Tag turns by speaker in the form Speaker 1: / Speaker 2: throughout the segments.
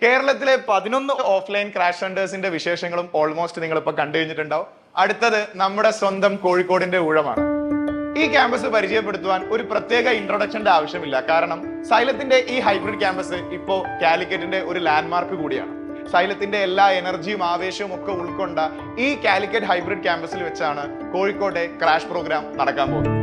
Speaker 1: കേരളത്തിലെ 11 offline crash സെന്റേഴ്സിന്റെ വിശേഷങ്ങളും almost നിങ്ങൾ ഇപ്പൊ കണ്ടു കഴിഞ്ഞിട്ടുണ്ടാവും. അടുത്തത് നമ്മുടെ സ്വന്തം കോഴിക്കോടിന്റെ ഊഴമാണ്. ഈ ക്യാമ്പസ് പരിചയപ്പെടുത്തുവാൻ ഒരു പ്രത്യേക ഇൻട്രൊഡക്ഷന്റെ ആവശ്യമില്ല. കാരണം സൈലത്തിന്റെ ഈ ഹൈബ്രിഡ് ക്യാമ്പസ് ഇപ്പോ കാലിക്കറ്റിന്റെ ഒരു ലാൻഡ്മാർക്ക് കൂടിയാണ്. സൈലത്തിന്റെ എല്ലാ എനർജിയും ആവേശവും ഒക്കെ ഉൾക്കൊണ്ട ഈ കാലിക്കറ്റ് ഹൈബ്രിഡ് ക്യാമ്പസിൽ വെച്ചാണ് കോഴിക്കോട്ടെ ക്രാഷ് പ്രോഗ്രാം നടക്കാൻ പോകുന്നത്.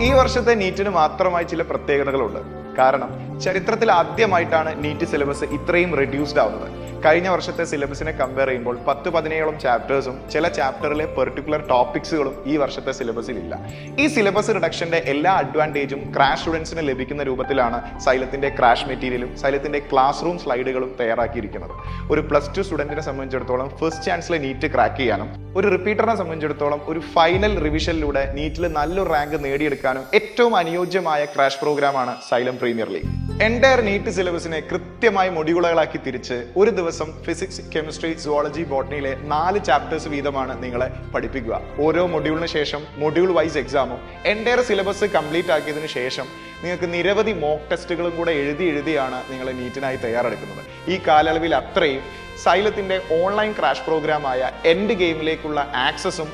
Speaker 1: ഈ വർഷത്തെ നീറ്റിന് മാത്രമായി ചില പ്രത്യേകതകളുണ്ട്. കാരണം ചരിത്രത്തിൽ ആദ്യമായിട്ടാണ് നീറ്റ് സിലബസ് ഇത്രയും റെഡ്യൂസ്ഡ് ആവുന്നത്. കഴിഞ്ഞ വർഷത്തെ സിലബസിനെ കമ്പയർ ചെയ്യുമ്പോൾ 10-15 ചാപ്റ്റേഴ്സും ചില ചാപ്റ്ററിലെ പെർട്ടിക്കുലർ ടോപ്പിക്സുകളും ഈ വർഷത്തെ സിലബസിൽ ഇല്ല. ഈ സിലബസ് റിഡക്ഷന്റെ എല്ലാ അഡ്വാൻറ്റേജും ക്രാഷ് സ്റ്റുഡൻസിന് ലഭിക്കുന്ന രൂപത്തിലാണ് സൈലത്തിന്റെ ക്രാഷ് മെറ്റീരിയലും സൈലത്തിന്റെ ക്ലാസ് റൂം സ്ലൈഡുകളും തയ്യാറാക്കിയിരിക്കുന്നത്. ഒരു +2 സ്റ്റുഡന്റിനെ സംബന്ധിച്ചിടത്തോളം ഫസ്റ്റ് ചാൻസിലെ നീറ്റ് ക്രാക്ക് ചെയ്യാനും ഒരു റിപ്പീറ്ററിനെ സംബന്ധിച്ചിടത്തോളം ഒരു ഫൈനൽ റിവിഷനിലൂടെ നീറ്റിൽ നല്ലൊരു റാങ്ക് നേടിയെടുക്കാനും ഏറ്റവും അനുയോജ്യമായ ക്രാഷ് പ്രോഗ്രാമാണ് Xylem premier league. Entire NEET സിലബസിനെ കൃത്യമായി മൊഡ്യൂളുകളാക്കി തിരിച്ച് ഒരു ദിവസം ഫിസിക്സ്, കെമിസ്ട്രി, സുവോളജി, ബോട്ടണിയിലെ 4 ചാപ്റ്റേഴ്സ് വീതമാണ് നിങ്ങളെ പഠിപ്പിക്കുക. ഓരോ മൊഡ്യൂളിന് ശേഷം മൊഡ്യൂൾ വൈസ് എക്സാമും എൻറ്റയർ സിലബസ് കംപ്ലീറ്റ് ആക്കിയതിനു ശേഷം നിങ്ങൾക്ക് നിരവധി മോക്ക് ടെസ്റ്റുകളും കൂടെ എഴുതിയാണ് നിങ്ങൾ നീറ്റിനായി തയ്യാറെടുക്കുന്നത്. ഈ കാലയളവിൽ അത്രയും സൈലത്തിന്റെ ഓൺലൈൻ ക്രാഷ് പ്രോഗ്രാമായ എൻഡ് ഗെയിമിലേക്കുള്ള ആക്സസും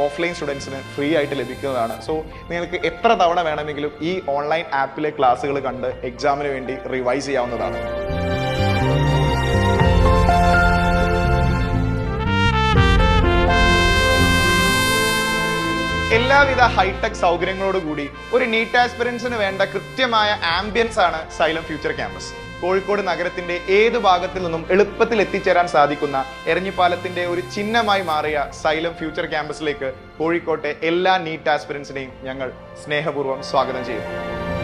Speaker 1: ഓഫ്ലൈൻ സ്റ്റുഡൻസിന് ഫ്രീ ആയിട്ട് ലഭിക്കുന്നതാണ്. സോ നിങ്ങൾക്ക് എത്ര തവണ വേണമെങ്കിലും ഈ ഓൺലൈൻ ആപ്പിലെ ക്ലാസ്സുകൾ കണ്ട് എക്സാമിന് വേണ്ടി റിവൈസ് ചെയ്യാവുന്നതാണ്. എല്ലാവിധ ഹൈടെക് സൗകര്യങ്ങളോടുകൂടി ഒരു നീറ്റ് ആസ്പിറൻസിന് വേണ്ട കൃത്യമായ ആംബിയൻസ് ആണ് സൈലം ഫ്യൂച്ചർ ക്യാമ്പസ്. കോഴിക്കോട് നഗരത്തിന്റെ ഏത് ഭാഗത്തിൽ നിന്നും എളുപ്പത്തിൽ എത്തിച്ചേരാൻ സാധിക്കുന്ന എരഞ്ഞിപ്പാലത്തിന്റെ ഒരു ചിഹ്നമായി മാറിയ സൈലം ഫ്യൂച്ചർ ക്യാമ്പസിലേക്ക് കോഴിക്കോട്ടെ എല്ലാ നീറ്റ് ആസ്പിറൻസിനെയും ഞങ്ങൾ സ്നേഹപൂർവ്വം സ്വാഗതം ചെയ്യുന്നു.